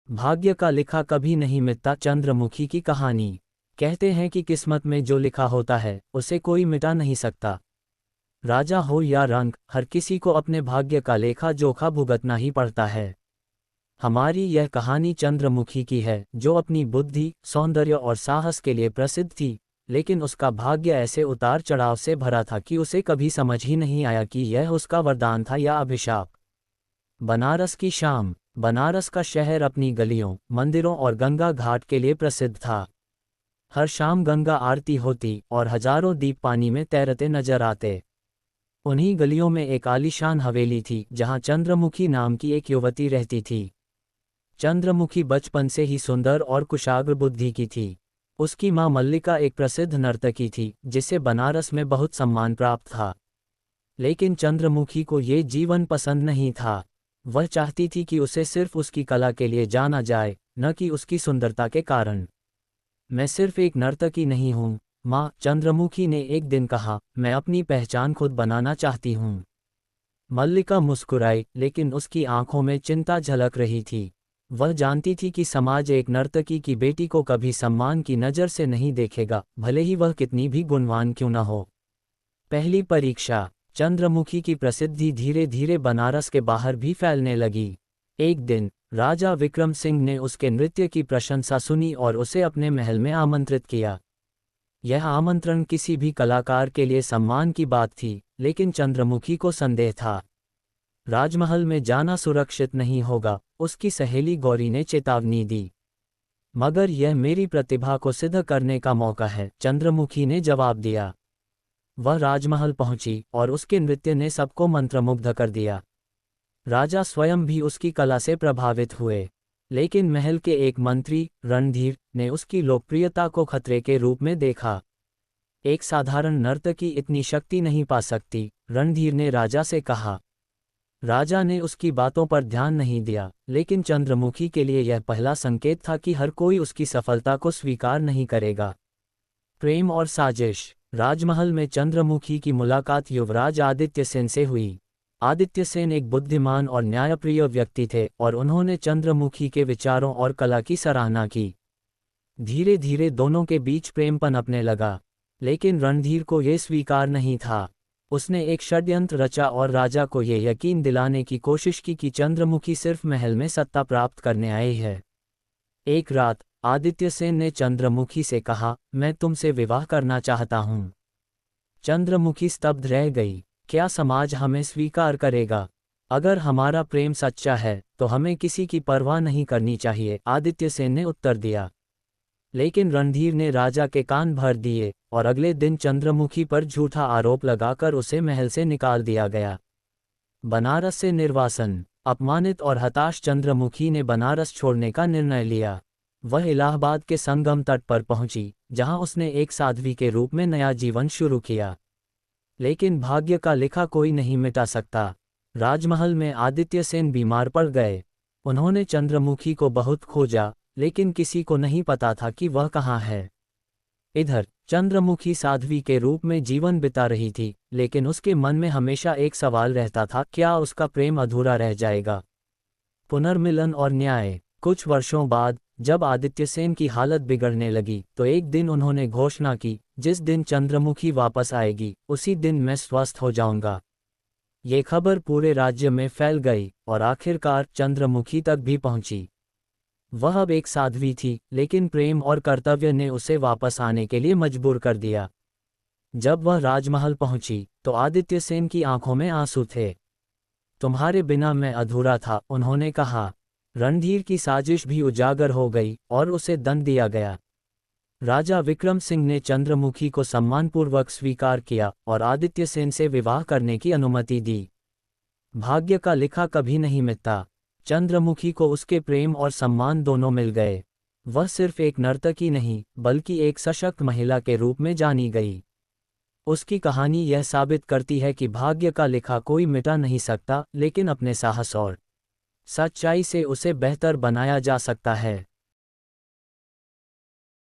भाग्य का लिखा कभी नहीं मिटता। चंद्रमुखी की कहानी। कहते हैं कि किस्मत में जो लिखा होता है उसे कोई मिटा नहीं सकता। राजा हो या रंक, हर किसी को अपने भाग्य का लेखा जोखा भुगतना ही पड़ता है। हमारी यह कहानी चंद्रमुखी की है, जो अपनी बुद्धि, सौंदर्य और साहस के लिए प्रसिद्ध थी, लेकिन उसका भाग्य ऐसे उतार चढ़ाव से भरा था कि उसे कभी समझ ही नहीं आया कि यह उसका वरदान था या अभिशाप। बनारस की शाम। बनारस का शहर अपनी गलियों, मंदिरों और गंगा घाट के लिए प्रसिद्ध था। हर शाम गंगा आरती होती और हजारों दीप पानी में तैरते नजर आते। उन्हीं गलियों में एक आलीशान हवेली थी जहां चंद्रमुखी नाम की एक युवती रहती थी। चंद्रमुखी बचपन से ही सुंदर और कुशाग्र बुद्धि की थी। उसकी मां मल्लिका एक प्रसिद्ध नर्तकी थी जिसे बनारस में बहुत सम्मान प्राप्त था। लेकिन चंद्रमुखी को ये जीवन पसंद नहीं था। वह चाहती थी कि उसे सिर्फ उसकी कला के लिए जाना जाए, न कि उसकी सुंदरता के कारण। मैं सिर्फ एक नर्तकी नहीं हूँ माँ, चंद्रमुखी ने एक दिन कहा, मैं अपनी पहचान खुद बनाना चाहती हूँ। मल्लिका मुस्कुराई, लेकिन उसकी आंखों में चिंता झलक रही थी। वह जानती थी कि समाज एक नर्तकी की बेटी को कभी सम्मान की नज़र से नहीं देखेगा, भले ही वह कितनी भी गुणवान क्यों न हो। पहली परीक्षा। चंद्रमुखी की प्रसिद्धि धीरे धीरे बनारस के बाहर भी फैलने लगी। एक दिन राजा विक्रम सिंह ने उसके नृत्य की प्रशंसा सुनी और उसे अपने महल में आमंत्रित किया। यह आमंत्रण किसी भी कलाकार के लिए सम्मान की बात थी, लेकिन चंद्रमुखी को संदेह था। राजमहल में जाना सुरक्षित नहीं होगा, उसकी सहेली गौरी ने चेतावनी दी। मगर यह मेरी प्रतिभा को सिद्ध करने का मौका है, चंद्रमुखी ने जवाब दिया। वह राजमहल पहुंची और उसके नृत्य ने सबको मंत्रमुग्ध कर दिया। राजा स्वयं भी उसकी कला से प्रभावित हुए, लेकिन महल के एक मंत्री, रणधीर, ने उसकी लोकप्रियता को खतरे के रूप में देखा। एक साधारण नर्तकी इतनी शक्ति नहीं पा सकती, रणधीर ने राजा से कहा। राजा ने उसकी बातों पर ध्यान नहीं दिया, लेकिन चंद्रमुखी के लिए यह पहला संकेत था कि हर कोई उसकी सफलता को स्वीकार नहीं करेगा। प्रेम और साजिश। राजमहल में चंद्रमुखी की मुलाकात युवराज आदित्य सेन से हुई। आदित्य सेन एक बुद्धिमान और न्यायप्रिय व्यक्ति थे और उन्होंने चंद्रमुखी के विचारों और कला की सराहना की। धीरे धीरे दोनों के बीच प्रेम पनपने लगा, लेकिन रणधीर को यह स्वीकार नहीं था। उसने एक षड्यंत्र रचा और राजा को यह यकीन दिलाने की कोशिश की कि चंद्रमुखी सिर्फ महल में सत्ता प्राप्त करने आई है। एक रात आदित्य सेन ने चंद्रमुखी से कहा, मैं तुमसे विवाह करना चाहता हूँ। चंद्रमुखी स्तब्ध रह गई। क्या समाज हमें स्वीकार करेगा? अगर हमारा प्रेम सच्चा है तो हमें किसी की परवाह नहीं करनी चाहिए, आदित्य सेन ने उत्तर दिया। लेकिन रणधीर ने राजा के कान भर दिए और अगले दिन चंद्रमुखी पर झूठा आरोप लगाकर उसे महल से निकाल दिया गया। बनारस से निर्वासन। अपमानित और हताश चंद्रमुखी ने बनारस छोड़ने का निर्णय लिया। वह इलाहाबाद के संगम तट पर पहुंची, जहां उसने एक साध्वी के रूप में नया जीवन शुरू किया। लेकिन भाग्य का लिखा कोई नहीं मिटा सकता। राजमहल में आदित्य सेन बीमार पड़ गए। उन्होंने चंद्रमुखी को बहुत खोजा, लेकिन किसी को नहीं पता था कि वह कहाँ है। इधर चंद्रमुखी साध्वी के रूप में जीवन बिता रही थी, लेकिन उसके मन में हमेशा एक सवाल रहता था, क्या उसका प्रेम अधूरा रह जाएगा? पुनर्मिलन और न्याय। कुछ वर्षों बाद जब आदित्य सेन की हालत बिगड़ने लगी तो एक दिन उन्होंने घोषणा की, जिस दिन चंद्रमुखी वापस आएगी उसी दिन मैं स्वस्थ हो जाऊंगा। ये खबर पूरे राज्य में फैल गई और आखिरकार चंद्रमुखी तक भी पहुंची। वह अब एक साध्वी थी, लेकिन प्रेम और कर्तव्य ने उसे वापस आने के लिए मजबूर कर दिया। जब वह राजमहल पहुंची तो आदित्य सेन की आंखों में आंसू थे। तुम्हारे बिना मैं अधूरा था, उन्होंने कहा। रणधीर की साजिश भी उजागर हो गई और उसे दंड दिया गया। राजा विक्रम सिंह ने चंद्रमुखी को सम्मानपूर्वक स्वीकार किया और आदित्य सेन से विवाह करने की अनुमति दी। भाग्य का लिखा कभी नहीं मिटता। चंद्रमुखी को उसके प्रेम और सम्मान दोनों मिल गए। वह सिर्फ एक नर्तकी नहीं, बल्कि एक सशक्त महिला के रूप में जानी गई। उसकी कहानी यह साबित करती है कि भाग्य का लिखा कोई मिटा नहीं सकता, लेकिन अपने साहस और सच्चाई से उसे बेहतर बनाया जा सकता है।